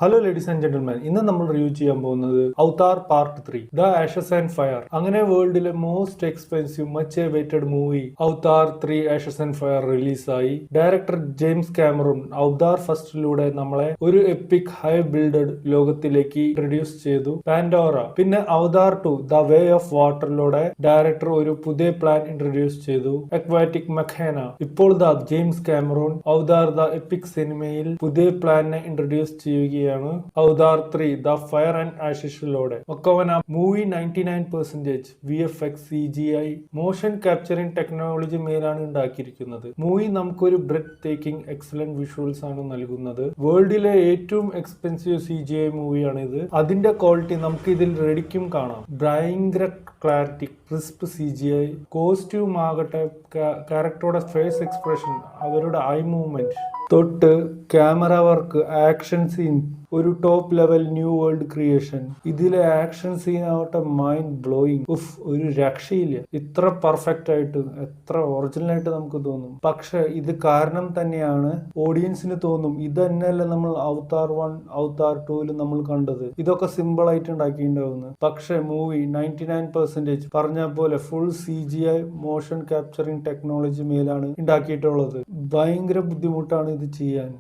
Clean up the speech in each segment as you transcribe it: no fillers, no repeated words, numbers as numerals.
Hello ladies and gentleman, ഇന്ന് നമ്മൾ review ചെയ്യാൻ പോകുന്നത് Avatar part 3 the ashes and fire. അങ്ങനെ വേൾഡിലെ most expensive much awaited movie Avatar 3 ashes and fire റിലീസായി. ഡയറക്ടർ ജെയിംസ് കാമറൂൺ അവതാർ ഫസ്റ്റിലൂടെ നമ്മളെ ഒരു എപ്പിക് ഹൈ ബിൽഡഡ് ലോകത്തിലേക്ക് ഇൻട്രൊഡ്യൂസ് ചെയ്തു. പാൻഡോറ. പിന്നെ അവതാർ 2 ദ വേ ഓഫ് വാട്ടറിലൂടെ ഡയറക്ടർ ഒരു പുതിയ പ്ലാൻ ഇൻട്രൊഡ്യൂസ് ചെയ്തു, അക്വാറ്റിക് മഖേന. ഇപ്പോൾ the James Cameron Avatar the epic സിനിമയിൽ പുതിയ പ്ലാനിനെ ഇൻട്രൊഡ്യൂസ് ചെയ്യുകയാണ്. അവതാർ 3 ദ ഫയർ ആൻഡ് ആഷസിലൂടെ ഒക്കവന movie 99% VFX CGI motion capturing technology മേലാണ് ഉണ്ടാക്കിയിരിക്കുന്നത്. മൂവി നമുക്കൊരു ബ്രെത്ത് ടേക്കിംഗ് എക്സലന്റ് വിഷ്വൽസ് ആണ് നൽകുന്നത്. വേൾഡിലെ ഏറ്റവും എക്സ്പെൻസീവ് CGI മൂവിയാണ് ഇത്. അതിന്റെ ക്വാളിറ്റി നമുക്ക് ഇതിൽ റെഡിക്കും കാണാം. ഭയങ്കര ക്ലാരിറ്റി, ക്രിസ്പ് CGI, കോസ്റ്റ്യൂം ആകട്ടെ, ക്യാരക്ടറുടെ ഫേസ് എക്സ്പ്രഷൻ, അവരുടെ ഐ മൂവ്മെന്റ് തൊട്ട് ക്യാമറ വർക്ക്, ആക്ഷൻ സീൻ, ഒരു top level new world creation. ഇതിലെ ആക്ഷൻ സീൻ ആവട്ടെ മൈൻഡ് ബ്ലോയിങ്. ഒരു രക്ഷയില്ല. ഇത്ര പെർഫെക്റ്റ് ആയിട്ട്, എത്ര ഒറിജിനൽ ആയിട്ട് നമുക്ക് തോന്നും. പക്ഷെ ഇത് കാരണം തന്നെയാണ് ഓഡിയൻസിന് തോന്നും ഇത് തന്നെയല്ല നമ്മൾ അവതാർ 1 അവതാർ 2 നമ്മൾ കണ്ടത്, ഇതൊക്കെ സിമ്പിൾ ആയിട്ട് ഉണ്ടാക്കിയിട്ടുണ്ടാവുന്നത്. പക്ഷെ മൂവി 99% പറഞ്ഞ പോലെ full CGI motion capturing technology മേലാണ് ഉണ്ടാക്കിയിട്ടുള്ളത്. ഭയങ്കര ബുദ്ധിമുട്ടാണ് ഇത് ചെയ്യാൻ.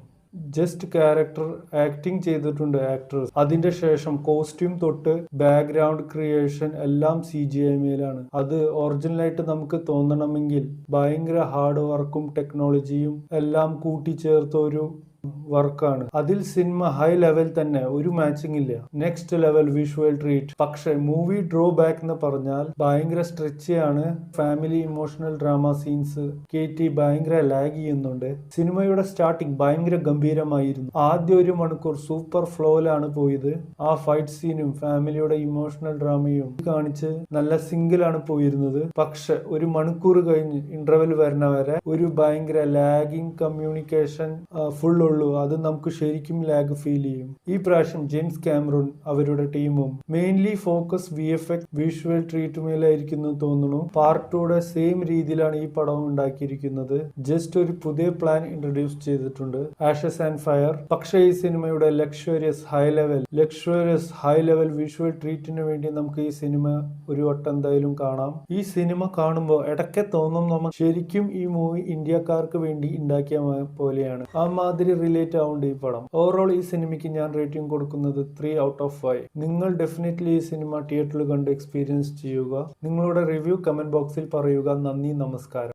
ജസ്റ്റ് ക്യാരക്ടർ ആക്ടിങ് ചെയ്തിട്ടുണ്ട് ആക്ടേഴ്സ്. അതിന്റെ ശേഷം കോസ്റ്റ്യൂം തൊട്ട് ബാക്ക്ഗ്രൗണ്ട് ക്രിയേഷൻ എല്ലാം CGI മേലാണ്. അത് ഒറിജിനലായിട്ട് നമുക്ക് തോന്നണമെങ്കിൽ ഭയങ്കര ഹാർഡ് വർക്കും ടെക്നോളജിയും എല്ലാം കൂട്ടിച്ചേർത്ത ഒരു വർക്കാണ്. അതിൽ സിനിമ ഹൈ ലെവൽ തന്നെ, ഒരു മാച്ചിങ് ഇല്ല. Next level visual treat. പക്ഷെ മൂവി ഡ്രോ ബാക്ക് എന്ന് പറഞ്ഞാൽ ഭയങ്കര സ്ട്രെച്ചിയാണ്. ഫാമിലി ഇമോഷണൽ ഡ്രാമ സീൻസ് കേറ്റി ഭയങ്കര ലാഗ് ചെയ്യുന്നുണ്ട്. സിനിമയുടെ സ്റ്റാർട്ടിങ് ഭയങ്കര ഗംഭീരമായിരുന്നു. ആദ്യ 1 മണിക്കൂർ സൂപ്പർ ഫ്ലോയിലാണ് പോയത്. ആ ഫൈറ്റ് സീനും ഫാമിലിയുടെ ഇമോഷണൽ ഡ്രാമയും കാണിച്ച് നല്ല സിംഗിളാണ് പോയിരുന്നത്. പക്ഷെ 1 മണിക്കൂർ കഴിഞ്ഞ് ഇന്റർവെൽ വരുന്ന വരെ ഒരു ഭയങ്കര ലാഗിങ് കമ്മ്യൂണിക്കേഷൻ ഫുൾ ഉള്ളൂ. അത് നമുക്ക് ശരിക്കും ലാഗ് ഫീൽ ചെയ്യും. ഈ പ്രാവശ്യം ജെയിംസ് കാമറൂൺ അവരുടെ ടീമും mainly focus VFX visual treat മേലായിരിക്കുന്നു തോന്നുന്നു. പാർട്ട് 2യുടെ സെയിം രീതിയിലാണ് ഈ പടം ഉണ്ടാക്കിയിരിക്കുന്നത്. ജസ്റ്റ് ഒരു പുതിയ പ്ലാൻ ഇൻട്രൊഡ്യൂസ് ചെയ്തിട്ടുണ്ട്, ആഷസ് ആൻഡ് ഫയർ. പക്ഷേ ഈ സിനിമയുടെ ലക്ഷറിയസ് ഹൈ ലെവൽ വിഷ്വൽ ട്രീറ്റിന് വേണ്ടി നമുക്ക് ഈ സിനിമ ഒരു വട്ടം എന്തായാലും കാണാം. ഈ സിനിമ കാണുമ്പോൾ ഇടയ്ക്ക് തോന്നും നമുക്ക് ശരിക്കും ഈ മൂവി ഇന്ത്യക്കാർക്ക് വേണ്ടി ഉണ്ടാക്കിയ പോലെയാണ്. ആ മാതിരി റിലേറ്റ് ആവുന്നുണ്ട് ഈ പടം. ഓവറോൾ ഈ സിനിമയ്ക്ക് ഞാൻ റേറ്റിംഗ് കൊടുക്കുന്നത് 3 ഔട്ട് ഓഫ് 5. നിങ്ങൾ ഡെഫിനറ്റ്ലി ഈ സിനിമ തിയേറ്ററിൽ കണ്ട് എക്സ്പീരിയൻസ് ചെയ്യുക. നിങ്ങളുടെ റിവ്യൂ കമന്റ് ബോക്സിൽ പറയുക. നന്ദി, നമസ്കാരം.